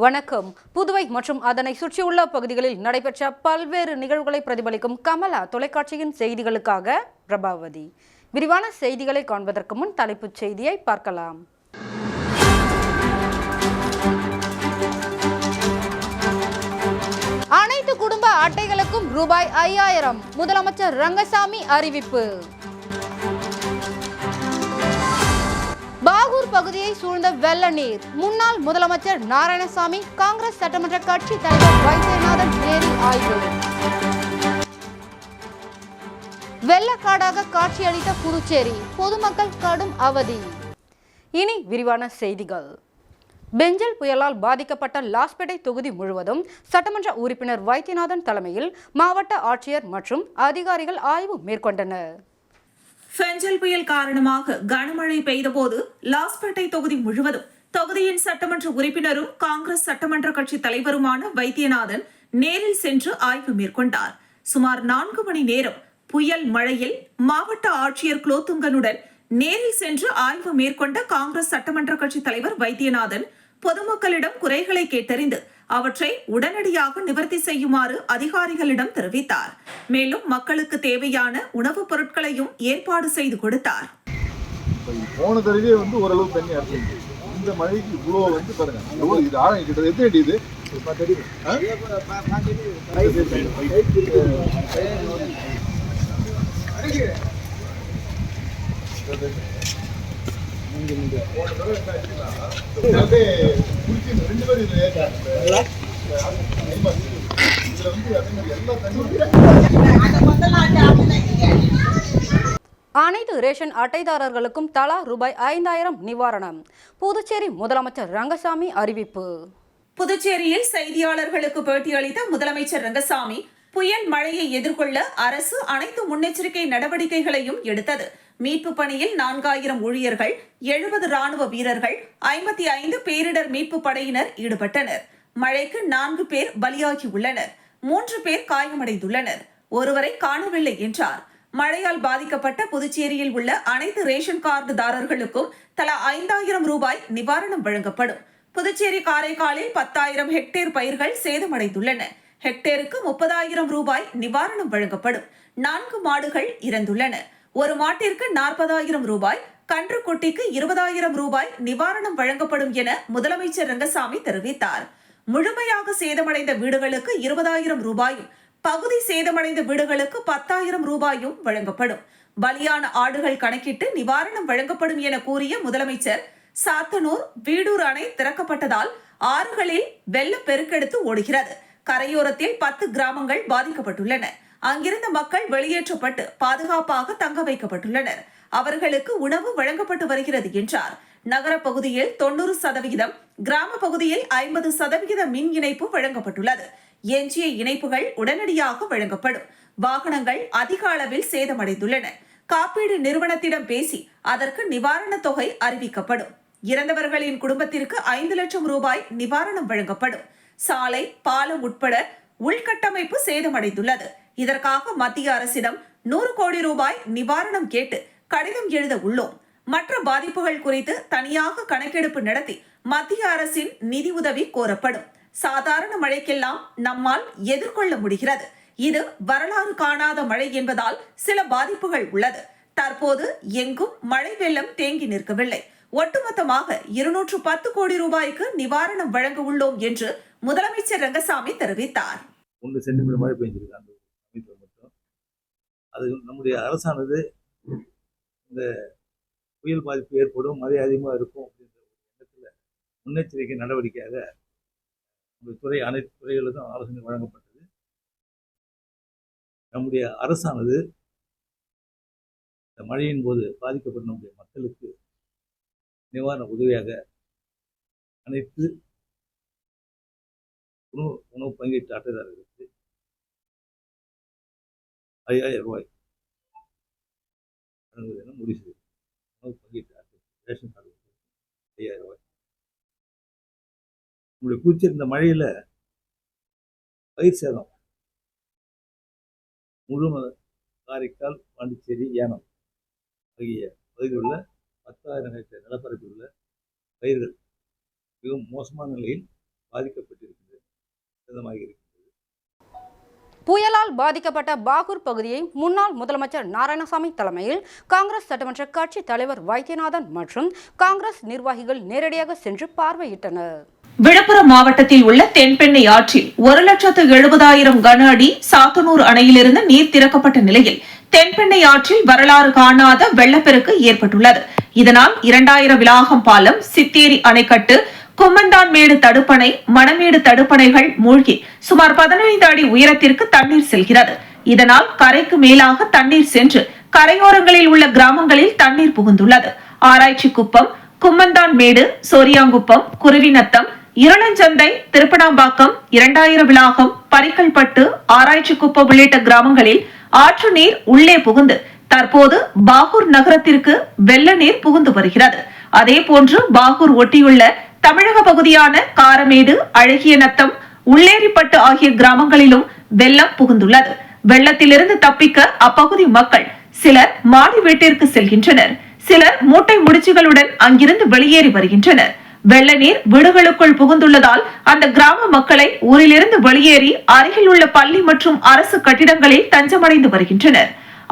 வணக்கம். புதுவை மற்றும் அதனை சுற்றியுள்ள பகுதிகளில் நடைபெற்ற பல்வேறு நிகழ்வுகளை பிரதிபலிக்கும் கமலா தொலைக்காட்சியின் செய்திகளுக்காக பிரபாவதி. விரிவான செய்திகளை காண்பதற்கு முன் தலைப்புச் செய்தியை பார்க்கலாம். அனைத்து குடும்ப அட்டைகளுக்கும் ரூபாய் 5000 முதலமைச்சர் ரங்கசாமி அறிவிப்பு. பாகூர் பகுதியை சூழ்ந்த வெள்ள நீர். முன்னாள் முதலமைச்சர் நாராயணசாமி, காங்கிரஸ் சட்டமன்ற கட்சி தலைவர் வைத்தியநாதன் நேரில் ஆய்வு. வெள்ளக்காடாக காட்சியளித்த புதுச்சேரி, பொதுமக்கள் கடும் அவதி. இனி விரிவான செய்திகள். பெஞ்சல் புயலால் பாதிக்கப்பட்ட லாஸ்பேட்டை தொகுதி முழுவதும் சட்டமன்ற உறுப்பினர் வைத்தியநாதன் தலைமையில் மாவட்ட ஆட்சியர் மற்றும் அதிகாரிகள் ஆய்வு மேற்கொண்டனர். பெஞ்சல் புயல் காரணமாக கனமழை பெய்தபோது லாஸ்பேட்டை தொகுதி முழுவதும் தொகுதியின் சட்டமன்ற உறுப்பினரும் காங்கிரஸ் சட்டமன்ற கட்சி தலைவருமான வைத்தியநாதன் நேரில் சென்று ஆய்வு மேற்கொண்டார். சுமார் 4 மணி நேரம் புயல் மழையில் மாவட்ட ஆட்சியர் குலோத்துங்கனுடன் நேரில் சென்று ஆய்வு மேற்கொண்ட காங்கிரஸ் சட்டமன்ற கட்சி தலைவர் வைத்தியநாதன் பொதுமக்களிடம் குறைகளை கேட்டறிந்து அவற்றை உடனடியாக நிவர்த்தி செய்யுமாறு அதிகாரிகளிடம் தெரிவித்தார். மேலும் மக்களுக்கு தேவையான உணவுப் பொருட்களையும் ஏற்பாடு செய்து கொடுத்தார். போன தடவை ஓரளவு தண்ணி அரைச்சிருச்சு. இந்த மழைக்கு இவ்வளோ பாருங்க, இது ஆழம் கிட்ட எது அடி இது அனைத்து ரேஷன் அட்டைதாரர்களுக்கும் தலா ரூபாய் 5000 நிவாரணம். புதுச்சேரி முதலமைச்சர் ரங்கசாமி அறிவிப்பு. புதுச்சேரியில் செய்தியாளர்களுக்கு பேட்டியளித்த முதலமைச்சர் ரங்கசாமி, புயல் மழையை எதிர்கொள்ள அரசு அனைத்து முன்னெச்சரிக்கை நடவடிக்கைகளையும் எடுத்தது. மீட்பு பணியில் 4000 ஊழியர்கள், 70 ராணுவ வீரர்கள், 55 பேரிடர் மீட்பு படையினர் ஈடுபட்டனர். மழைக்கு 4 பேர் பலியாகி உள்ளனர், 3 பேர் காயமடைந்துள்ளனர், ஒருவரை காணவில்லை என்றார். மழையால் பாதிக்கப்பட்ட புதுச்சேரியில் உள்ள அனைத்து ரேஷன் கார்டுதாரர்களுக்கும் தலா 5000 ரூபாய் நிவாரணம் வழங்கப்படும். புதுச்சேரி காரைக்காலில் 10,000 ஹெக்டேர் பயிர்கள் சேதமடைந்துள்ளன. ஹெக்டேருக்கு 30,000 ரூபாய் நிவாரணம் வழங்கப்படும். 4 மாடுகள் இறந்துள்ளன. ஒரு மாட்டிற்கு 40,000 ரூபாய், கன்றுக்குட்டிக்கு 20,000 ரூபாய் நிவாரணம் வழங்கப்படும் என முதலமைச்சர் ரங்கசாமி தெரிவித்தார். முழுமையாக சேதமடைந்த வீடுகளுக்கு 20,000 ரூபாயும், பகுதி சேதமடைந்த வீடுகளுக்கு 10,000 ரூபாயும் வழங்கப்படும். பலியான ஆடுகள் கணக்கிட்டு நிவாரணம் வழங்கப்படும் என கூறிய முதலமைச்சர், சாத்தனூர், வீடூர் அணை திறக்கப்பட்டதால் ஆறுகளில் வெள்ளம் பெருக்கெடுத்து ஓடுகிறது. கரையோரத்தில் 10 கிராமங்கள் பாதிக்கப்பட்டுள்ளன. அங்கிருந்த மக்கள் வெளியேற்றப்பட்டு பாதுகாப்பாக தங்க வைக்கப்பட்டுள்ளனர். அவர்களுக்கு உணவு வழங்கப்பட்டு வருகிறது என்றார். நகர பகுதியில் 90%, கிராம பகுதியில் 50% மின் இணைப்பு வழங்கப்பட்டுள்ளது. எஞ்சிய இணைப்புகள் உடனடியாக வழங்கப்படும். வாகனங்கள் அதிக அளவில் சேதமடைந்துள்ளன. காப்பீடு நிறுவனத்திடம் பேசி அதற்கு நிவாரணத் தொகை அறிவிக்கப்படும். இறந்தவர்களின் குடும்பத்திற்கு 5 லட்சம் ரூபாய் நிவாரணம் வழங்கப்படும். சாலை, பாலம் உட்பட உள்கட்டமைப்பு சேதமடைந்துள்ளது. இதற்காக மத்திய அரசிடம் 100 கோடி ரூபாய் நிவாரணம் கேட்டு கடிதம் எழுத உள்ளோம். மற்ற பாதிப்புகள் குறித்து தனியாக கணக்கெடுப்பு நடத்தி மத்திய அரசின் நிதி உதவி கோரப்படும். சாதாரண மழைக்கெல்லாம் நம்மால் எதிர்கொள்ள முடிகிறது. இது வரலாறு காணாத மழை என்பதால் சில பாதிப்புகள் உள்ளது. தற்போது எங்கும் மழை வெள்ளம் தேங்கி நிற்கவில்லை. ஒட்டுமொத்தமாக 210 கோடி ரூபாய்க்கு நிவாரணம் வழங்க உள்ளோம் என்று முதலமைச்சர் ரங்கசாமி தெரிவித்தார். 1 சென்டிமீட்டர் மழை பெய்ஞ்சிருக்கு அந்த சமயத்தில் மட்டும். அது நம்முடைய அரசானது இந்த புயல் பாதிப்பு ஏற்படும், மழை அதிகமாக இருக்கும் அப்படின்ற எண்ணத்தில் முன்னெச்சரிக்கை நடவடிக்கையாக துறை அனைத்து துறைகளுக்கும் ஆலோசனை வழங்கப்பட்டது. நம்முடைய அரசானது இந்த மழையின் போது பாதிக்கப்பட்ட நம்முடைய மக்களுக்கு நிவாரண உதவியாக அனைத்து உணவு பங்கீட்டு அட்டைதாரர்களுக்கு 5000 ரூபாய் வழங்குவது முடிவு செய்து உணவு பங்கீட்டு அட்டை ரேஷன் கார்டு 5000 ரூபாய். நம்முடைய பூச்சி இந்த மழையில பயிர் சேதம் முழு காரைக்கால், பாண்டிச்சேரி, ஏனம் ஆகிய பகுதியில் உள்ள 10,000 ஹெக்டேர் நிலப்பரப்பில் உள்ள பயிர்கள் மிகவும் மோசமான நிலையில் பாதிக்கப்பட்டிருக்கிறது, சேதமாகி இருக்கிறது. புயலால் பாதிக்கப்பட்ட பாகூர் பகுதியை முன்னாள் முதலமைச்சர் நாராயணசாமி தலைமையில் காங்கிரஸ் சட்டமன்ற கட்சி தலைவர் வைத்தியநாதன் மற்றும் காங்கிரஸ் நிர்வாகிகள் நேரடியாக சென்று பார்வையிட்டனர். விழுப்புரம் மாவட்டத்தில் உள்ள தென்பெண்ணை ஆற்றில் 1,70,000 கன அடி சாத்தனூர் அணையிலிருந்து நீர் திறக்கப்பட்ட நிலையில் தென்பெண்ணை ஆற்றில் வரலாறு காணாத வெள்ளப்பெருக்கு ஏற்பட்டுள்ளது. இதனால் 2000 விளாகம் பாலம், சித்தேரி அணைக்கட்டு, கும்மந்தான்மேடு தடுப்பணை, மணமேடு தடுப்பணைகள் மூழ்கி சுமார் 15 அடி உயரத்திற்கு தண்ணீர் செல்கிறது. இதனால் கரைக்கு மேலாக தண்ணீர் சென்று கரையோரங்களில் உள்ள கிராமங்களில் தண்ணீர் புகுந்துள்ளது. ஆராய்ச்சி குப்பம், கும்மந்தான்மேடு, சோரியாங்குப்பம், குருவிநத்தம், இருளஞ்சந்தை, திருப்பனாம்பாக்கம், 2000 விளாகம், பரிக்கல்பட்டு, ஆராய்ச்சி குப்பம் உள்ளிட்ட கிராமங்களில் ஆற்று நீர் உள்ளே புகுந்து தற்போது பாகூர் நகரத்திற்கு வெள்ள நீர் புகுந்து வருகிறது. அதேபோன்று பாகூர் ஒட்டியுள்ள தமிழக பகுதியான காரமேடு, அழகிய நத்தம், உள்ளேரிப்பட்டு ஆகிய கிராமங்களிலும் வெள்ளம் புகுந்துள்ளது. வெள்ளத்திலிருந்து தப்பிக்க அப்பகுதி மக்கள் சிலர் மாடி வீட்டிற்கு செல்கின்றனர், சிலர் மூட்டை முடிச்சுகளுடன் அங்கிருந்து வெளியேறி வருகின்றனர். வெள்ள நீர் வீடுகளுக்குள் புகுந்துள்ளதால் அந்த கிராம மக்களை ஊரிலிருந்து வெளியேறி அருகில் உள்ள பள்ளி மற்றும் அரசு கட்டிடங்களில் தஞ்சமடைந்து வருகின்றனர்.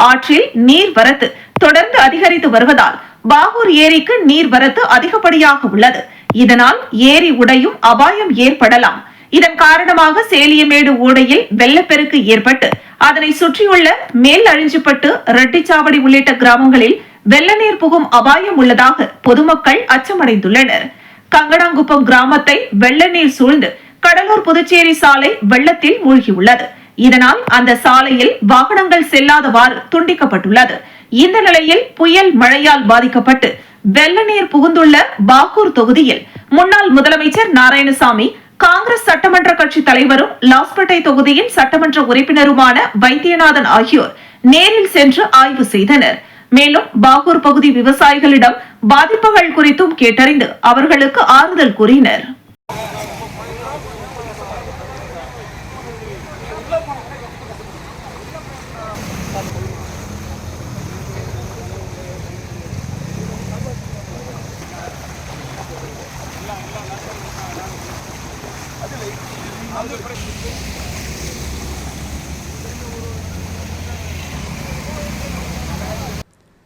ஆற்றில் நீர் வரத்து தொடர்ந்து அதிகரித்து வருவதால் பாகூர் ஏரிக்கு நீர் வரத்து அதிகப்படியாக உள்ளது. இதனால் ஏரி உடையும் அபாயம் ஏற்படலாம். இதன் காரணமாக சேலியமேடு ஓடையில் வெள்ளப்பெருக்கு ஏற்பட்டு அதனை சுற்றியுள்ள மேல் அழிஞ்சிப்பட்டு, ரெட்டிச்சாவடி உள்ளிட்ட கிராமங்களில் வெள்ள நீர் புகும் அபாயம் உள்ளதாக பொதுமக்கள் அச்சமடைந்துள்ளனர். கங்கடாங்குப்பம் கிராமத்தை வெள்ள நீர் சூழ்ந்து கடலூர் புதுச்சேரி சாலை வெள்ளத்தில் மூழ்கியுள்ளது. இதனால் அந்த சாலையில் வாகனங்கள் செல்லாதவாறு துண்டிக்கப்பட்டுள்ளது. இந்த நிலையில் புயல் மழையால் பாதிக்கப்பட்டு வெள்ள நீர் புகுந்துள்ள பாகூர் தொகுதியில் முன்னாள் முதலமைச்சர் நாராயணசாமி, காங்கிரஸ் சட்டமன்ற கட்சி தலைவரும் லாஸ்பேட்டை தொகுதியின் சட்டமன்ற உறுப்பினருமான வைத்தியநாதன் ஆகியோர் நேரில் சென்று ஆய்வு செய்தனர். மேலும் பாகூர் பகுதி விவசாயிகளிடம் பாதிப்புகள் குறித்தும் கேட்டறிந்து அவர்களுக்கு ஆறுதல் கூறினர்.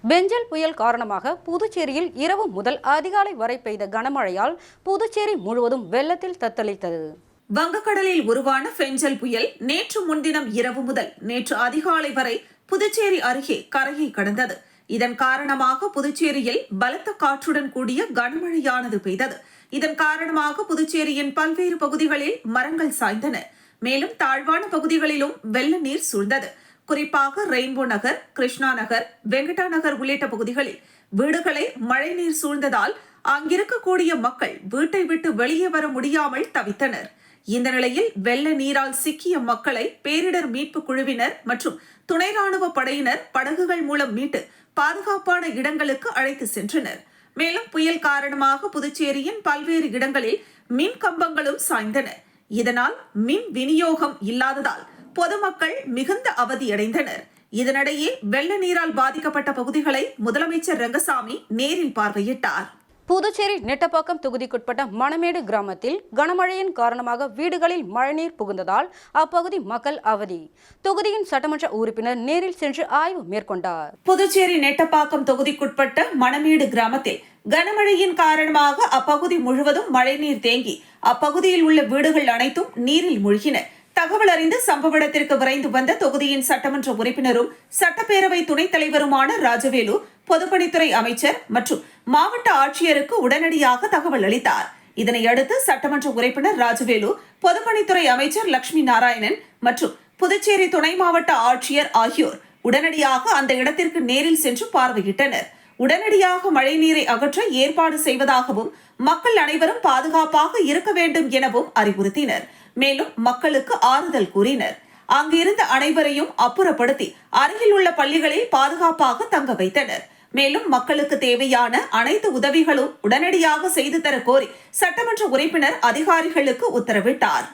பெஞ்சல் புயல் காரணமாக புதுச்சேரியில் இரவு முதல் அதிகாலை வரை பெய்த கனமழையால் புதுச்சேரி முழுவதும் வெள்ளத்தில் தத்தளித்தது. வங்கக்கடலில் உருவான பெஞ்சல் புயல் நேற்று முன்தினம் இரவு முதல் நேற்று அதிகாலை வரை புதுச்சேரி அருகே கரையை கடந்தது. இதன் காரணமாக புதுச்சேரியில் பலத்த காற்றுடன் கூடிய கனமழையானது பெய்தது. இதன் காரணமாக புதுச்சேரியின் பல்வேறு பகுதிகளில் மரங்கள் சாய்ந்தன. மேலும் தாழ்வான பகுதிகளிலும் வெள்ள நீர் சூழ்ந்தது. குறிப்பாக ரெயின்போ நகர், கிருஷ்ணா நகர், வெங்கடா நகர் உள்ளிட்ட பகுதிகளில் வீடுகளை மழைநீர் சூழ்ந்ததால் அங்கிருக்கக்கூடிய மக்கள் வீட்டை விட்டு வெளியே வர முடியாமல் தவித்தனர். இந்த நிலையில் வெள்ள நீரால் சிக்கிய மக்களை பேரிடர் மீட்பு குழுவினர் மற்றும் துணை ராணுவ படையினர் படகுகள் மூலம் மீட்டு பாதுகாப்பான இடங்களுக்கு அழைத்து சென்றனர். மேலும் புயல் காரணமாக புதுச்சேரியின் பல்வேறு இடங்களில் மின் கம்பங்களும் சாய்ந்தன. இதனால் மின் விநியோகம் இல்லாததால் பொதுமக்கள் மிகுந்த அவதியடைந்தனர். இதனிடையே வெள்ள நீரால் பாதிக்கப்பட்ட பகுதிகளை முதலமைச்சர் ரங்கசாமி நேரில் பார்வையிட்டார். புதுச்சேரி நெட்டப்பாக்கம் தொகுதிக்குட்பட்ட மணமேடு கிராமத்தில் கனமழையின் காரணமாக வீடுகளில் மழைநீர் புகுந்ததால் அப்பகுதி மக்கள் அவதி. தொகுதியின் சட்டமன்ற உறுப்பினர் நேரில் சென்று ஆய்வு மேற்கொண்டார். புதுச்சேரி நெட்டப்பாக்கம் தொகுதிக்குட்பட்ட மணமேடு கிராமத்தில் கனமழையின் காரணமாக அப்பகுதி முழுவதும் மழைநீர் தேங்கி அப்பகுதியில் உள்ள வீடுகள் அனைத்தும் நீரில் மூழ்கின. தகவல் அறிந்து சம்பவ இடத்திற்கு விரைந்து வந்த தொகுதியின் சட்டமன்ற உறுப்பினரும் சட்டப்பேரவை துணைத் தலைவருமான ராஜவேலு, பொதுப்பணித்துறை அமைச்சர் மற்றும் மாவட்ட ஆட்சியருக்கு உடனடியாக தகவல் அளித்தார். இதனையடுத்து சட்டமன்ற உறுப்பினர் ராஜவேலு, பொதுப்பணித்துறை அமைச்சர் லட்சுமி நாராயணன் மற்றும் புதுச்சேரி துணை மாவட்ட ஆட்சியர் ஆகியோர் உடனடியாக அந்த இடத்திற்கு நேரில் சென்று பார்வையிட்டனர். உடனடியாக மழைநீரை அகற்ற ஏற்பாடு செய்வதாகவும் மக்கள் அனைவரும் பாதுகாப்பாக இருக்க வேண்டும் எனவும் அறிவுறுத்தினர். மேலும் மக்களுக்கு ஆறுதல் கூறினர். அங்கிருந்த அனைவரையும் அப்புறப்படுத்தி அருகில் உள்ள பள்ளிகளில் பாதுகாப்பாக தங்க வைத்தனர். மேலும் மக்களுக்கு தேவையான அனைத்து உதவிகளும் உடனடியாக செய்து தர கோரி சட்டமன்ற உறுப்பினர் அதிகாரிகளுக்கு உத்தரவிட்டார்.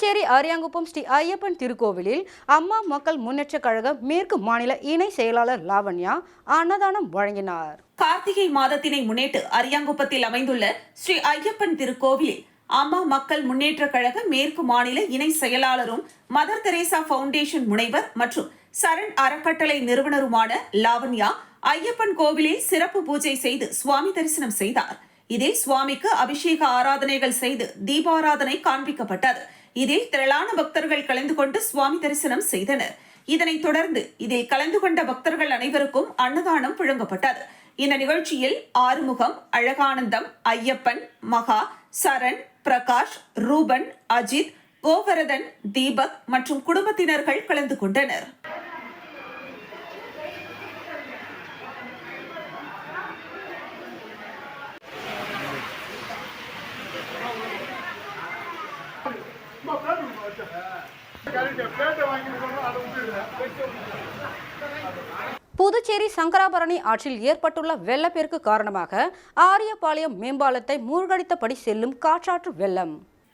புதுச்சேரி அரியாங்குப்பம் ஸ்ரீ ஐயப்பன் திருக்கோவிலில் அம்மா மக்கள் முன்னேற்றக் கழக மேற்கு மாநில இணை செயலாளர் லாவண்யா அன்னதானம் வழங்கினார். கார்த்திகை மாதத்தினை முன்னிட்டு அரியாங்குப்பத்தில் அமைந்துள்ள ஸ்ரீ ஐயப்பன் திருக்கோவிலில் அம்மா மக்கள் முன்னேற்றக் கழக மேற்கு மாநில இணை செயலாளரும் மதர் தெரேசா பவுண்டேஷன் முனைவர் மற்றும் சரண் அறக்கட்டளை நிறுவனருமான லாவண்யா ஐயப்பன் கோவிலில் சிறப்பு பூஜை செய்து சுவாமி தரிசனம் செய்தார். இதில் சுவாமிக்கு அபிஷேக ஆராதனைகள் செய்து தீபாராதனை காண்பிக்கப்பட்டது. இதில் திரளான பக்தர்கள் கலந்து கொண்டு சுவாமி தரிசனம் செய்தனர். இதனைத் தொடர்ந்து இதில் கலந்து கொண்ட பக்தர்கள் அனைவருக்கும் அன்னதானம் வழங்கப்பட்டது. இந்த நிகழ்ச்சியில் ஆறுமுகம், அழகானந்தம், ஐயப்பன், மகா, சரண், பிரகாஷ், ரூபன், அஜித், கோவரதன், தீபக் மற்றும் குடும்பத்தினர்கள் கலந்து கொண்டனர். புதுச்சேரி சங்கராபரணி ஆற்றில் ஏற்பட்டுள்ள வெள்ளப்பெருக்கு காரணமாக ஆரியபாளையம் மேம்பாலத்தை மூழ்கடித்தபடி செல்லும் காற்றாற்று வெள்ளம்.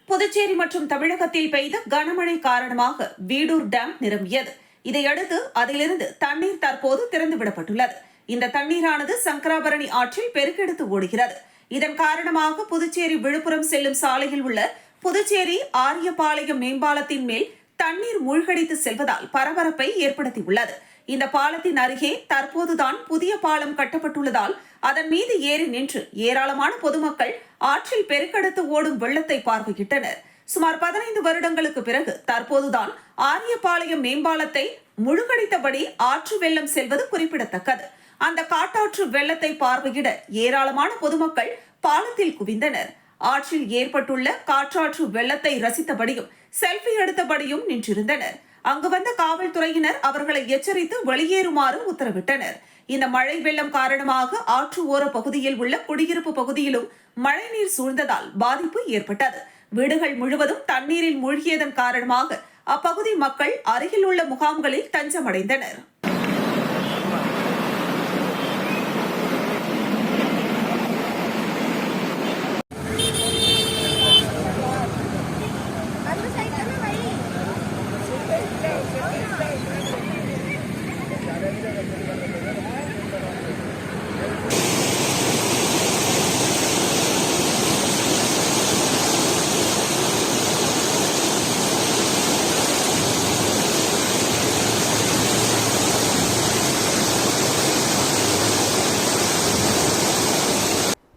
புதுச்சேரி மற்றும் தமிழகத்தில் பெய்த கனமழை காரணமாக வீடூர் டேம் நிரம்பியது. இதையடுத்து அதிலிருந்து தண்ணீர் தற்போது திறந்துவிடப்பட்டுள்ளது. இந்த தண்ணீரானது சங்கராபரணி ஆற்றில் பெருக்கெடுத்து ஓடுகிறது. இதன் காரணமாக புதுச்சேரி விழுப்புரம் செல்லும் சாலையில் உள்ள புதுச்சேரி ஆரியபாளையம் மேம்பாலத்தின் மேல் தண்ணீர் மூழ்கடித்து செல்வதால் பரபரப்பை ஏற்படுத்தியுள்ளது. இந்த பாலத்தின் அருகே தற்போதுதான் புதிய பாலம் கட்டப்பட்டுள்ளதால் அதன் மீது ஏறி நின்று ஏராளமான பொதுமக்கள் ஆற்றில் பெருக்கெடுத்து ஓடும் வெள்ளத்தை பார்வையிட்டனர். சுமார் 15 வருடங்களுக்கு பிறகு தற்போதுதான் ஆரியபாளையம் மேம்பாலத்தை முழுகடித்தபடி ஆற்று வெள்ளம் செல்வது குறிப்பிடத்தக்கது. அந்த காட்டாற்று வெள்ளத்தை பார்வையிட ஏராளமான பொதுமக்கள் பாலத்தில் குவிந்தனர். ஆற்றில் ஏற்பட்டுள்ள காற்றாற்று வெள்ளத்தை ரசித்தபடியும் செல்ஃபி எடுத்தபடியும் நின்றிருந்தனர். அங்கு வந்த காவல்துறையினர் அவர்களை எச்சரித்து வெளியேறுமாறு உத்தரவிட்டனர். இந்த மழை வெள்ளம் காரணமாக ஆற்று ஓர பகுதியில் உள்ள குடியிருப்பு பகுதியிலும் மழைநீர் சூழ்ந்ததால் பாதிப்பு ஏற்பட்டது. வீடுகள் முழுவதும் தண்ணீரில் மூழ்கியதன் காரணமாக அப்பகுதி மக்கள் அருகில் உள்ள முகாம்களில் தஞ்சமடைந்தனர்.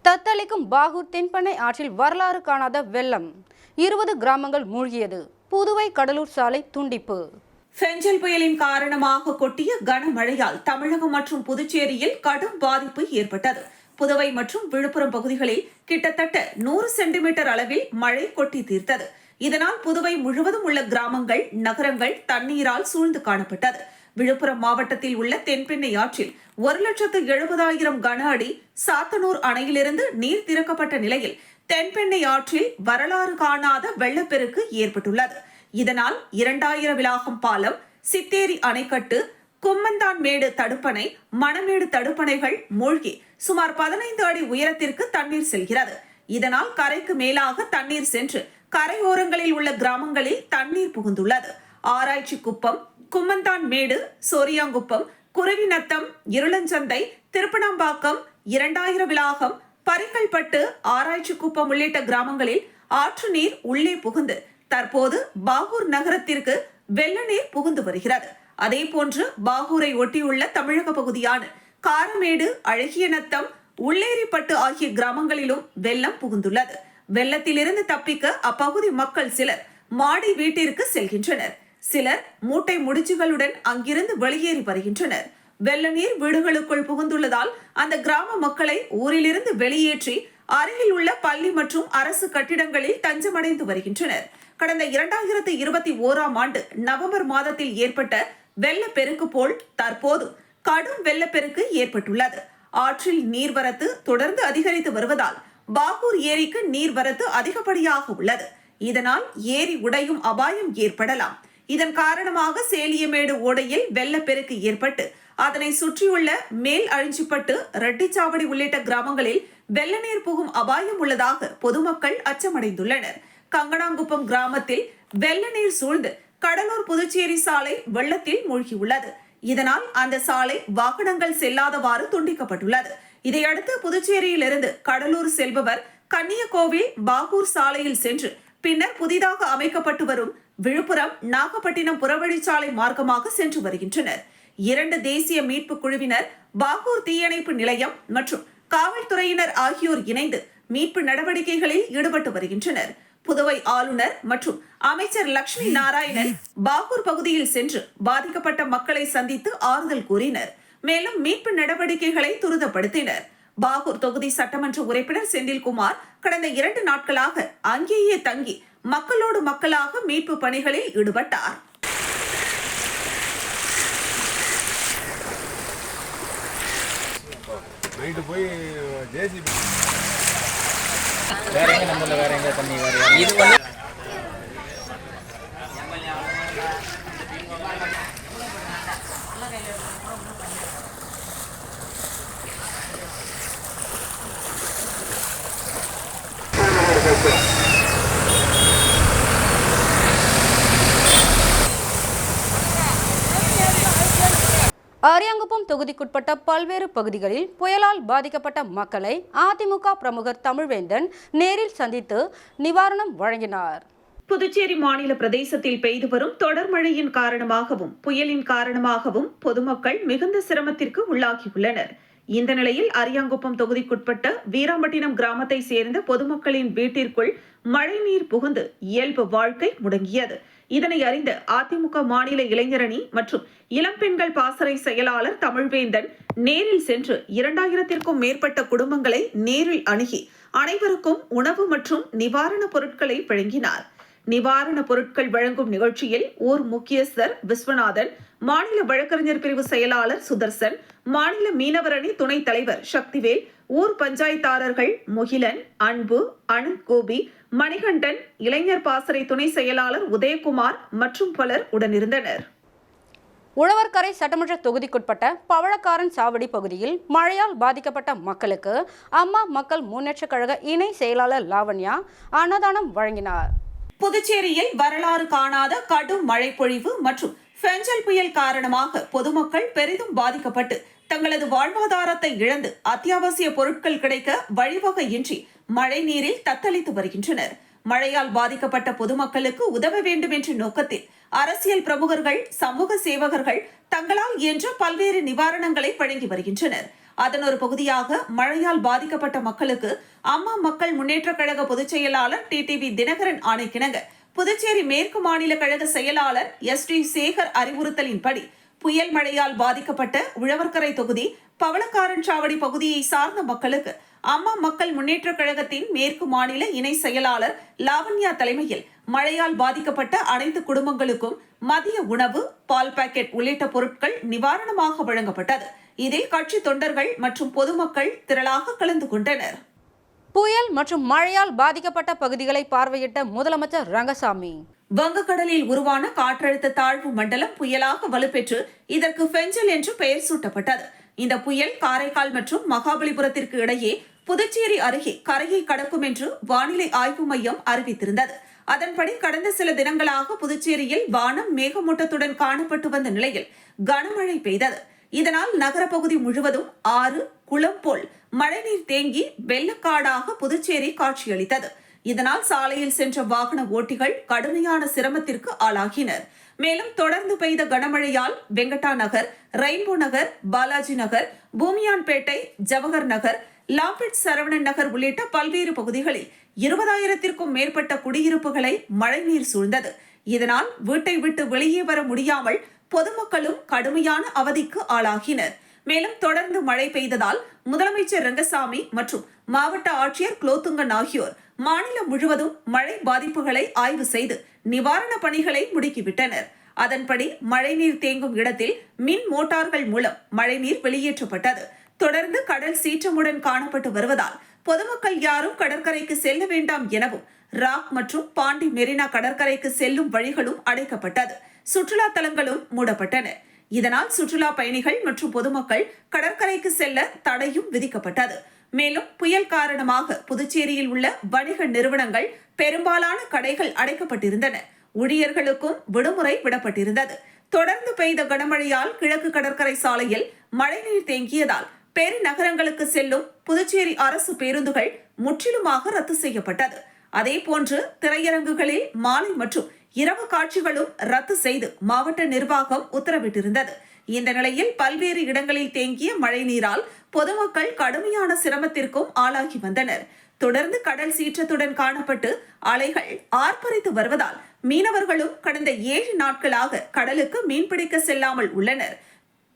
தத்தளிக்கும் பாகூர் தென்பெண்ணை ஆற்றில் வரலாறு காணாத வெள்ளம். 20 கிராமங்கள் மூழ்கியது. புதுவை கடலூர் சாலை துண்டிப்பு. பெஞ்சல் புயலின் காரணமாக கொட்டிய கனமழையால் தமிழகம் மற்றும் புதுச்சேரியில் கடும் பாதிப்பு ஏற்பட்டது. புதுவை மற்றும் விழுப்புரம் பகுதிகளில் கிட்டத்தட்ட 100 சென்டிமீட்டர் அளவில் மழை கொட்டி தீர்த்தது. இதனால் புதுவை முழுவதும் உள்ள கிராமங்கள், நகரங்கள் தண்ணீரால் சூழ்ந்து காணப்பட்டது. விழுப்புரம் மாவட்டத்தில் உள்ள தென்பெண்ணை ஆற்றில் 1,70,000 கன அடி சாத்தனூர் அணையிலிருந்து நீர் திறக்கப்பட்ட நிலையில் தென்பெண்ணை ஆற்றில் வரலாறு காணாத வெள்ளப்பெருக்கு ஏற்பட்டுள்ளது. இதனால் 2000 விலாகம் பாலம், சித்தேரி அணைக்கட்டு, கும்மந்தான் மேடு தடுப்பணை, மணமேடு தடுப்பணைகள் மூழ்கி சுமார் 15 அடி உயரத்திற்கு தண்ணீர் செல்கிறது. இதனால் கரைக்கு மேலாக தண்ணீர் சென்று கரையோரங்களில் உள்ள கிராமங்களில் தண்ணீர் புகுந்துள்ளது. ஆராய்ச்சி குப்பம், கும்மந்தான் மேடு, சோரியாங்குப்பம், குருவிநத்தம், இருளஞ்சந்தை, திருப்பனம்பாக்கம், 2000 விலாகம், பரிக்கல்பட்டு, ஆராய்ச்சி குப்பம் உள்ளிட்ட கிராமங்களில் ஆற்று நீர் உள்ளே புகுந்து தற்போது பாகூர் நகரத்திற்கு வெள்ள நீர் புகுந்து வருகிறது. அதேபோன்று பாகூரை ஒட்டியுள்ள தமிழக பகுதியான காரமேடு, அழகியநத்தம், உள்ளேரிப்பட்டு ஆகிய கிராமங்களிலும் வெள்ளம் புகுந்துள்ளது. வெள்ளத்திலிருந்து தப்பிக்க அப்பகுதி மக்கள் சிலர் மாடி வீட்டிற்கு செல்கின்றனர். சிலர் மூட்டை முடிச்சுகளுடன் அங்கிருந்து வெளியேறி வருகின்றனர். வெள்ள நீர் வீடுகளுக்குள் புகுந்துள்ளதால் அந்த கிராம மக்களை ஊரிலிருந்து வெளியேற்றி அருகில் உள்ள பள்ளி மற்றும் அரசு கட்டிடங்களில் தஞ்சமடைந்து வருகின்றனர். கடந்த 2021ஆம் ஆண்டு நவம்பர் மாதத்தில் ஏற்பட்ட வெள்ளப்பெருக்கு போல் தற்போது கடும் வெள்ளப்பெருக்கு ஏற்பட்டுள்ளது. ஆற்றில் நீர்வரத்து தொடர்ந்து அதிகரித்து வருவதால் பாகூர் ஏரிக்கு நீர்வரத்து அதிகப்படியாக உள்ளது. இதனால் ஏரி உடையும் அபாயம் ஏற்படலாம். இதன் காரணமாக சேலியமேடு ஓடையில் வெள்ளப்பெருக்கு ஏற்பட்டு அதனை சுற்றியுள்ள மேல் அழிஞ்சிப்பட்டு, ரெட்டிச்சாவடி உள்ளிட்ட கிராமங்களில் வெள்ள நீர் புகும் அபாயம் உள்ளதாக பொதுமக்கள் அச்சமடைந்துள்ளனர். கங்கனாங்குப்பம் கிராமத்தில் வெள்ள நீர் சூழ்ந்து கடலூர் புதுச்சேரி சாலை வெள்ளத்தில் மூழ்கியுள்ளது. இதனால் அந்த சாலை வாகனங்கள் செல்லாதவாறு துண்டிக்கப்பட்டுள்ளது. இதையடுத்து புதுச்சேரியிலிருந்து கடலூர் செல்பவர் கன்னியகோவில் பாகூர் சாலையில் சென்று பின்னர் புதிதாக அமைக்கப்பட்டு வரும் விழுப்புரம் நாகப்பட்டினம் புறவழிச்சாலை மார்க்கமாக சென்று வருகின்றனர். 2 தேசிய மீட்பு குழுவினர், பாகூர் தீயணைப்பு நிலையம் மற்றும் காவல்துறையினர் ஆகியோர் இணைந்து மீட்பு நடவடிக்கைகளில் ஈடுபட்டு வருகின்றனர். புதுவை ஆளுநர் மற்றும் அமைச்சர் லட்சுமி நாராயணன் பாகூர் பகுதியில் சென்று பாதிக்கப்பட்ட மக்களை சந்தித்து ஆறுதல் கூறினர். மேலும் மீட்பு நடவடிக்கைகளை துரிதப்படுத்தினர். பாகூர் தொகுதி சட்டமன்ற உறுப்பினர் செந்தில்குமார் கடந்த 2 நாட்களாக அங்கேயே தங்கி மக்களோடு மக்களாக மீட்பு பணிகளில் ஈடுபட்டார். போய் ஜேசிபி வேற எங்க தண்ணி வேற அரியாங்குப்பம் தொகுதிக்குட்பட்ட பல்வேறு பகுதிகளில் புயலால் பாதிக்கப்பட்ட மக்களை அதிமுக பிரமுகர் தமிழ்வேந்தன் நேரில் சந்தித்து நிவாரணம் வழங்கினார். புதுச்சேரி மாநில பிரதேசத்தில் பெய்து வரும் தொடர் மழையின் காரணமாகவும் புயலின் காரணமாகவும் பொதுமக்கள் மிகுந்த சிரமத்திற்கு உள்ளாகியுள்ளனர். இந்த நிலையில் அரியாங்குப்பம் தொகுதிக்குட்பட்ட வீராம்பட்டினம் கிராமத்தை சேர்ந்த பொதுமக்களின் வீட்டிற்குள் மழைநீர் புகுந்து இயல்பு வாழ்க்கை முடங்கியது. இதனை அறிந்த அதிமுக மாநில இளைஞரணி மற்றும் இளம்பெண்கள் பாசறை செயலாளர் தமிழ்வேந்தன் நேரில் சென்று 2000க்கும் மேற்பட்ட குடும்பங்களை நேரில் அணுகி அனைவருக்கும் உணவு மற்றும் நிவாரணப் பொருட்களை வழங்கினார். நிவாரணப் பொருட்கள் வழங்கும் நிகழ்ச்சியில் ஊர் முக்கியஸ்தர் விஸ்வநாதன், மாநில வழக்கறிஞர் பிரிவு செயலாளர் சுதர்சன், மாநில மீனவரணி துணைத் தலைவர் சக்திவேல், ஊர் பஞ்சாயத்தாளர்கள் முகிலன், அன்பு, அனந்த் கோபி, மணிகண்டன், இளைஞர் பாசறை துணை செயலாளர் உதயகுமார் மற்றும் பலர் உடனிருந்தனர். உழவர்கரை சட்டமன்ற தொகுதிக்குட்பட்ட பவளக்காரன் சாவடி பகுதியில் மழையால் பாதிக்கப்பட்ட மக்களுக்கு அம்மா மக்கள் முன்னேற்றக் கழக இணை செயலாளர் லாவண்யா அன்னதானம் வழங்கினார். புதுச்சேரியில் வரலாறு காணாத கடும் மழை பொழிவு மற்றும் பெஞ்சல் புயல் காரணமாக பொதுமக்கள் பெரிதும் பாதிக்கப்பட்டு தங்களது வாழ்வாதாரத்தை இழந்து அத்தியாவசிய பொருட்கள் கிடைக்க வழிவகையின்றி மழை நீரில் தத்தளித்து வருகின்றனர். மழையால் பாதிக்கப்பட்ட பொதுமக்களுக்கு உதவ வேண்டும் என்ற நோக்கத்தில் அரசியல் பிரமுகர்கள், சமூக சேவகர்கள் தங்களால் இயன்ற பல்வேறு நிவாரணங்களை வழங்கி வருகின்றனர். அதன் ஒரு பகுதியாக மழையால் பாதிக்கப்பட்ட மக்களுக்கு அம்மா மக்கள் முன்னேற்றக் கழக பொதுச் செயலாளர் டிடிவி தினகரன் ஆணைக்கிணங்க புதுச்சேரி மேற்கு மாநில கழக செயலாளர் எஸ்டி சேகர் அறிவுறுத்தலின்படி புயல் மழையால் பாதிக்கப்பட்ட உழவர்கரை தொகுதி பவளக்காரன் சாவடி பகுதியை சார்ந்த மக்களுக்கு அம்மா மக்கள் முன்னேற்றக் கழகத்தின் மேற்கு மாநில இணை செயலாளர் லாவண்யா தலைமையில் மழையால் பாதிக்கப்பட்ட அனைத்து குடும்பங்களுக்கும் மதிய உணவு, பால் பாக்கெட் உள்ளிட்ட பொருட்கள் நிவாரணமாக வழங்கப்பட்டது. இதில் கட்சி தொண்டர்கள் மற்றும் பொதுமக்கள் திரளாக கலந்து கொண்டனர். புயல் மற்றும் மழையால் பாதிக்கப்பட்ட பகுதிகளை பார்வையிட்ட முதலமைச்சர் ரங்கசாமி, வங்கக்கடலில் உருவான காற்றழுத்த தாழ்வு மண்டலம் புயலாக வலுப்பெற்று இதற்கு பெஞ்சல் என்று பெயர் சூட்டப்பட்டது. இந்த புயல் காரைக்கால் மற்றும் மகாபலிபுரத்திற்கு இடையே புதுச்சேரி அருகே கரையை கடக்கும் என்று வானிலை ஆய்வு மையம் அறிவித்திருந்தது. அதன்படி கடந்த சில தினங்களாக புதுச்சேரியில் வானம் மேகமூட்டத்துடன் காணப்பட்டு வந்த நிலையில் கனமழை பெய்தது. இதனால் நகரப்பகுதி முழுவதும் ஆறு, குளம் போல் மழைநீர் தேங்கி வெள்ளக்காடாக புதுச்சேரி காட்சியளித்தது. இதனால் சாலையில் சென்ற வாகன ஓட்டிகள் கடுமையான சிரமத்திற்கு ஆளாகினர். மேலும் தொடர்ந்து பெய்த கனமழையால் வெங்கடா நகர், ரெயின்போ நகர், பாலாஜி நகர், பூமியான்பேட்டை, ஜவஹர் நகர், லாம்பெட் சரவணன் நகர் உள்ளிட்ட பல்வேறு பகுதிகளில் 20,000க்கும் மேற்பட்ட குடியிருப்புகளை மழைநீர் சூழ்ந்தது. இதனால் வீட்டை விட்டு வெளியே வர முடியாமல் பொதுமக்களும் கடுமையான அவதிக்கு ஆளாகினர். மேலும் தொடர்ந்து மழை பெய்ததால் முதலமைச்சர் ரங்கசாமி மற்றும் மாவட்ட ஆட்சியர் குலோத்துங்கன் ஆகியோர் மாநிலம் முழுவதும் மழை பாதிப்புகளை ஆய்வு செய்து நிவாரண பணிகளை முடுக்கிவிட்டனர். அதன்படி மழைநீர் தேங்கும் இடத்தில் மின் மோட்டார்கள் மூலம் மழைநீர் வெளியேற்றப்பட்டது. தொடர்ந்து கடல் சீற்றமுடன் காணப்பட்டு வருவதால் பொதுமக்கள் யாரும் கடற்கரைக்கு செல்ல வேண்டாம் எனவும் ராக் மற்றும் பாண்டி மெரினா கடற்கரைக்கு செல்லும் வழிகளும் அடைக்கப்பட்டது. சுற்றுலா தலங்களும் மூடப்பட்டன. இதனால் சுற்றுலா பயணிகள் மற்றும் பொதுமக்கள் கடற்கரைக்கு செல்ல தடையும் விதிக்கப்பட்டது. மேலும் புயல் காரணமாக புதுச்சேரியில் உள்ள வணிக நிறுவனங்கள், பெரும்பாலான கடைகள் அடைக்கப்பட்டிருந்தன. ஊழியர்களுக்கும் விடுமுறை விடப்பட்டிருந்தது. தொடர்ந்து பெய்த கனமழையால் கிழக்கு கடற்கரை சாலையில் மழைநீர் தேங்கியதால் பெருநகரங்களுக்கு செல்லும் புதுச்சேரி அரசு பேருந்துகள் முற்றிலுமாக ரத்து செய்யப்பட்டது. அதேபோன்று திரையரங்குகளில் மாலை மற்றும் இரவு காட்சிகளும் ரத்து செய்து மாவட்ட நிர்வாகம் உத்தரவிட்டிருந்தது. இந்த நிலையில் பல்வேறு இடங்களில் தேங்கிய மழைநீரால் பொதுமக்கள் கடுமையான சிரமத்திற்கும் ஆளாகி வந்தனர். தொடர்ந்து கடல் சீற்றத்துடன் காணப்பட்டு அலைகள் ஆர்ப்பரித்து வருவதால் மீனவர்களும் கடந்த 7 நாட்களாக கடலுக்கு மீன்பிடிக்க செல்லாமல் உள்ளனர்.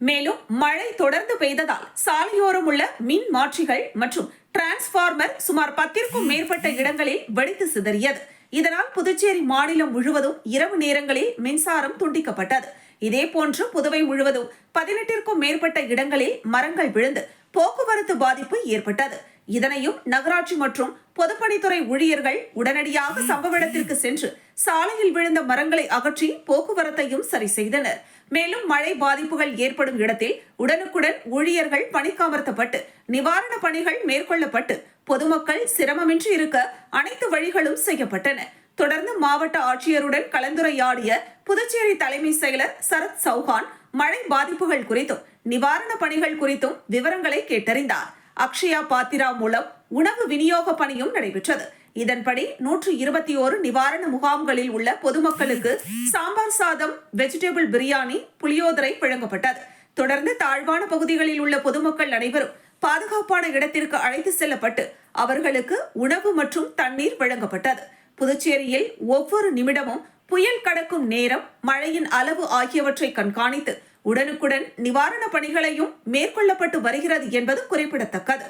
மேலும் மழை தொடர்ந்து பெய்ததால் சாலையோரம் உள்ள மின் மாற்றிகள் மற்றும் டிரான்ஸ்பார்மர் சுமார் 10க்கும் மேற்பட்ட இடங்களில் வெடித்து சிதறியது. இதனால் புதுச்சேரி மாநிலம் முழுவதும் இரவு நேரங்களில் மின்சாரம் துண்டிக்கப்பட்டது. இதேபோன்று புதுவை முழுவதும் 18க்கும் மேற்பட்ட இடங்களில் மரங்கள் விழுந்து போக்குவரத்து பாதிப்பு ஏற்பட்டது. இதனையும் நகராட்சி மற்றும் பொதுப்பணித்துறை ஊழியர்கள் உடனடியாக சம்பவ இடத்திற்கு சென்று சாலையில் விழுந்த மரங்களை அகற்றி போக்குவரத்தையும் சரி செய்தனர். மேலும் மழை பாதிப்புகள் ஏற்படும் இடத்தில் உடனுக்குடன் ஊழியர்கள் பணிக்கமர்த்தப்பட்டு நிவாரண பணிகள் மேற்கொள்ளப்பட்டு பொதுமக்கள் சிரமமின்றி இருக்க அனைத்து வழிகளும் செய்யப்பட்டன. தொடர்ந்து மாவட்ட ஆட்சியருடன் கலந்துரையாடிய புதுச்சேரி தலைமை செயலர் சரத் சௌஹான் மழை பாதிப்புகள் குறித்தும் நிவாரண பணிகள் குறித்தும் விவரங்களை கேட்டறிந்தார். அக்ஷயா பாத்திரா மூலம் உணவு விநியோக பணியும் நடைபெற்றது. இதன்படி 121 நிவாரண முகாம்களில் உள்ள பொதுமக்களுக்கு சாம்பார் சாதம், வெஜிடபிள் பிரியாணி, புளியோதரை வழங்கப்பட்டது. தொடர்ந்து தாழ்வான பகுதிகளில் உள்ள பொதுமக்கள் அனைவரும் பாதுகாப்பான இடத்திற்கு அழைத்து செல்லப்பட்டு அவர்களுக்கு உணவு மற்றும் தண்ணீர் வழங்கப்பட்டது. புதுச்சேரியில் ஒவ்வொரு நிமிடமும் புயல் கடக்கும் நேரம், மழையின் அளவு ஆகியவற்றை கண்காணித்து உடனுக்குடன் நிவாரண பணிகளையும் மேற்கொள்ளப்பட்டு வருகிறது என்பது குறிப்பிடத்தக்கது.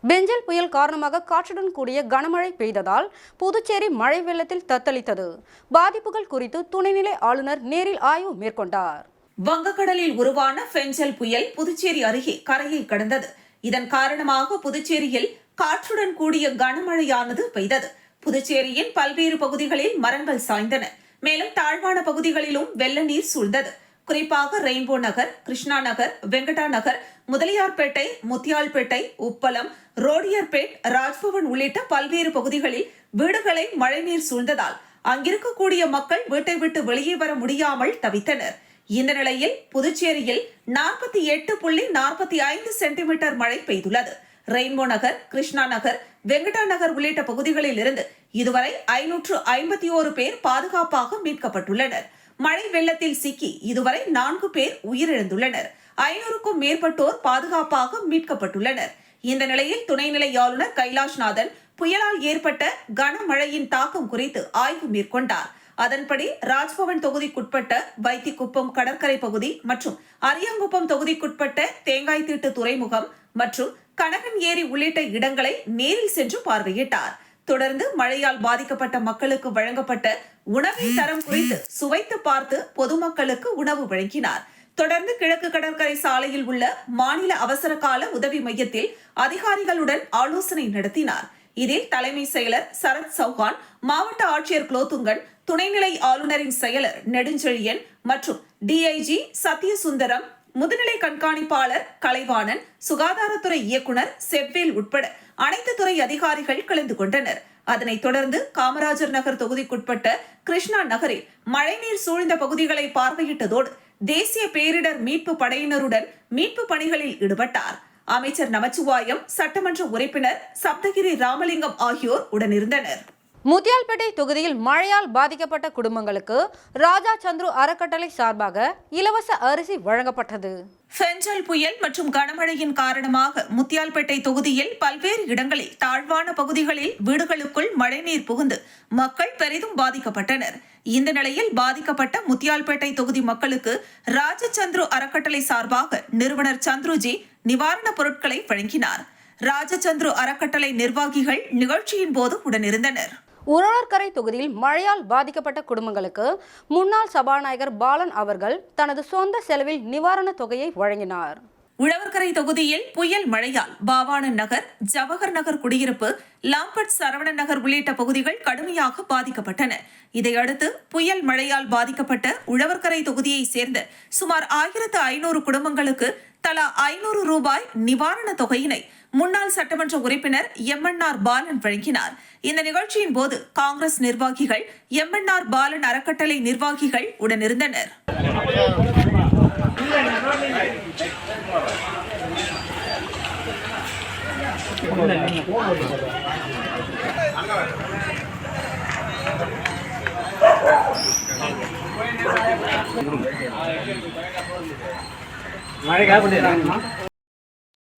பெஞ்சல் புயல் காரணமாக காற்றுடன் கூடிய கனமழை பெய்ததால் புதுச்சேரி மழை வெள்ளத்தில் தத்தளித்தது. பாதிப்புகள் குறித்து துணைநிலை ஆளுநர் நேரில் ஆய்வு மேற்கொண்டார். வங்கக்கடலில் உருவான பெஞ்சல் புயல் புதுச்சேரி அருகே கரையை கடந்தது. இதன் காரணமாக புதுச்சேரியில் காற்றுடன் கூடிய கனமழையானது பெய்தது. புதுச்சேரியின் பல்வேறு பகுதிகளில் மரங்கள் சாய்ந்தன. மேலும் தாழ்வான பகுதிகளிலும் வெள்ள நீர் சூழ்ந்தது. குறிப்பாக ரெயின்போ நகர், கிருஷ்ணா நகர், வெங்கடா நகர், முதலியார்பேட்டை, முத்தியால்பேட்டை, உப்பளம், ரோடியர்பேட், ராஜ்பவன் உள்ளிட்ட பல்வேறு பகுதிகளில் வீடுகளை மழைநீர் சூழ்ந்ததால் அங்கிருக்கக்கூடிய மக்கள் வீட்டை விட்டு வெளியே வர முடியாமல் தவித்தனர். இந்த நிலையில் புதுச்சேரியில் 48.45 சென்டிமீட்டர் மழை பெய்துள்ளது. ரெயின்போ நகர், கிருஷ்ணா நகர், வெங்கடா நகர் உள்ளிட்ட பகுதிகளில் இருந்து இதுவரை 551 பேர் பாதுகாப்பாக மீட்கப்பட்டுள்ளனர். மழை வெள்ளத்தில் சிக்கி இதுவரை 4 பேர் உயிரிழந்துள்ளனர். 500க்கும் மேற்பட்டோர் பாதுகாப்பாக மீட்கப்பட்டுள்ளனர். இந்த நிலையில் துணைநிலை ஆளுநர் கைலாஷ்நாதன் புயலால் ஏற்பட்ட கனமழையின் தாக்கம் குறித்து ஆய்வு மேற்கொண்டார். அதன்படி ராஜ்பவன் தொகுதிக்குட்பட்ட வைத்திக்குப்பம் கடற்கரை பகுதி மற்றும் அரியாங்குப்பம் தொகுதிக்குட்பட்ட தேங்காய்திட்டு துறைமுகம் மற்றும் கனகன் ஏரி உள்ளிட்ட இடங்களை நேரில் சென்று பார்வையிட்டார். தொடர்ந்து மழையால் பாதிக்கப்பட்ட மக்களுக்கு வழங்கப்பட்ட உணவின் தரம் குறித்து சுவைத்து பார்த்து பொதுமக்களுக்கு உணவு வழங்கினார். தொடர்ந்து கிழக்கு கடற்கரை சாலையில் உள்ள மாநில அவசர கால உதவி மையத்தில் அதிகாரிகளுடன் ஆலோசனை நடத்தினார். இதில் தலைமை செயலர் சரத் சௌஹான், மாவட்ட ஆட்சியர் குலோத்துங்கன், துணைநிலை ஆளுநரின் செயலர் நெடுஞ்செழியன் மற்றும் டிஐஜி சத்யசுந்தரம், முதுநிலை கண்காணிப்பாளர் கலைவாணன், சுகாதாரத்துறை இயக்குனர் செவ்வேல் உட்பட அனைத்து துறை அதிகாரிகள் கலந்து கொண்டனர். அதனைத் தொடர்ந்து காமராஜர் நகர் தொகுதிக்குட்பட்ட கிருஷ்ணா நகரில் மழைநீர் சூழ்ந்த பகுதிகளை பார்வையிட்டதோடு தேசிய பேரிடர் மீட்பு படையினருடன் மீட்பு பணிகளில் ஈடுபட்டார். அமைச்சர் நமச்சிவாயம், சட்டமன்ற உறுப்பினர் சப்தகிரி ராமலிங்கம் ஆகியோர் உடனிருந்தனர். முத்தியால்பேட்டை தொகுதியில் மழையால் பாதிக்கப்பட்ட குடும்பங்களுக்கு ராஜா சந்துரு அறக்கட்டளை சார்பாக இலவச அரிசி வழங்கப்பட்டது. பெஞ்சல் புயல் மற்றும் கனமழையின் காரணமாக முத்தியால்பேட்டை தொகுதியில் பல்வேறு இடங்களில் தாழ்வான பகுதிகளில் வீடுகளுக்குள் மழைநீர் புகுந்து மக்கள் பெரிதும் பாதிக்கப்பட்டனர். இந்த நிலையில் பாதிக்கப்பட்ட முத்தியால்பேட்டை தொகுதி மக்களுக்கு ராஜச்சந்துரு அறக்கட்டளை சார்பாக நிறுவனர் சந்துருஜி நிவாரணப் பொருட்களை வழங்கினார். ராஜச்சந்துரு அறக்கட்டளை நிர்வாகிகள் நிகழ்ச்சியின் போது உடனிருந்தனர். உழவர்கரை தொகுதியில் மழையால் பாதிக்கப்பட்ட குடும்பங்களுக்கு முன்னாள் சபாநாயகர் பாலன் அவர்கள் தனது சொந்த செலவில் நிவாரணத் தொகையை வழங்கினார். உழவர்கரை தொகுதியில் புயல் மழையால் பாவாணன் நகர், ஜவஹர் நகர் குடியிருப்பு, லாம்பட் சரவணன் நகர் உள்ளிட்ட பகுதிகள் கடுமையாக பாதிக்கப்பட்டன. இதையடுத்து புயல் மழையால் பாதிக்கப்பட்ட உழவர்கரை தொகுதியை சேர்ந்த சுமார் 1500 குடும்பங்களுக்கு தலா 500 ரூபாய் நிவாரண தொகையினை முன்னாள் சட்டமன்ற உறுப்பினர் எம்என்ஆர் பாலன் வழங்கினார். இந்த நிகழ்ச்சியின் போது காங்கிரஸ் நிர்வாகிகள், எம்என்ஆர் பாலன் அறக்கட்டளை நிர்வாகிகள் உடனிருந்தனர்.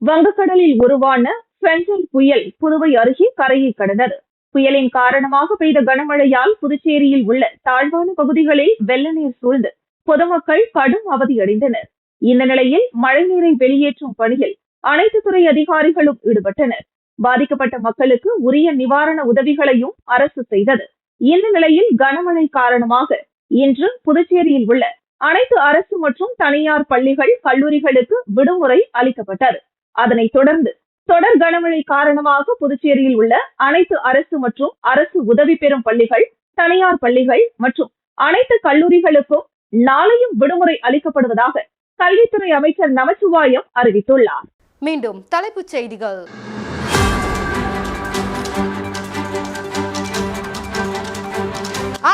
வங்கக்கடலில் உருவான பெஞ்சல் புயல் புதுவை அருகே கரையை கடந்தது. புயலின் காரணமாக பெய்த கனமழையால் புதுச்சேரியில் உள்ள தாழ்வான பகுதிகளில் வெள்ள நீர் சூழ்ந்து பொதுமக்கள் கடும் அவதியடைந்தனர். இந்த நிலையில் மழைநீரை வெளியேற்றும் பணியில் அனைத்து துறை அதிகாரிகளும் ஈடுபட்டனர். பாதிக்கப்பட்ட மக்களுக்கு உரிய நிவாரண உதவிகளையும் அரசு செய்தது. இந்த நிலையில் கனமழை காரணமாக இன்று புதுச்சேரியில் உள்ள அனைத்து அரசு மற்றும் தனியார் பள்ளிகள், கல்லூரிகளுக்கு விடுமுறை அளிக்கப்பட்டது. அதனைத் தொடர்ந்து தொடர் கனமழை காரணமாக புதுச்சேரியில் உள்ள அனைத்து அரசு மற்றும் அரசு உதவி பெறும் பள்ளிகள், தனியார் பள்ளிகள் மற்றும் அனைத்து கல்லூரிகளுக்கும் நாளையும் விடுமுறை அளிக்கப்படுவதாக கல்வித்துறை அமைச்சர் நமச்சிவாயம் அறிவித்துள்ளார். மீண்டும் தலைப்புச் செய்திகள்.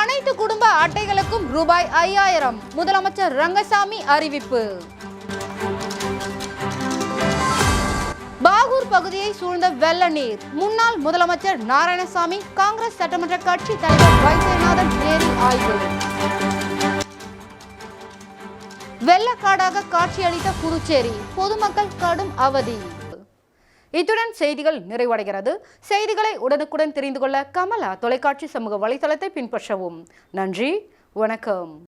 அனைத்து குடும்ப அட்டைகளுக்கும் ரூபாய் 5000 முதலமைச்சர் ரங்கசாமி அறிவிப்பு. பாகூர் பகுதியை சூழ்ந்த வெள்ள நீர், முன்னாள் முதலமைச்சர் நாராயணசாமி, காங்கிரஸ் சட்டமன்ற கட்சி தலைவர் வைத்தியநாதன் நேரில் ஆய்வு. வெள்ளக்காடாக காட்சியளித்த புதுச்சேரி, பொதுமக்கள் கடும் அவதி. இத்துடன் செய்திகள் நிறைவடைகிறது. செய்திகளை உடனுக்குடன் தெரிந்து கொள்ள கமலா தொலைக்காட்சி சமூக வலைதளத்தை பின்பற்றவும். நன்றி, வணக்கம்.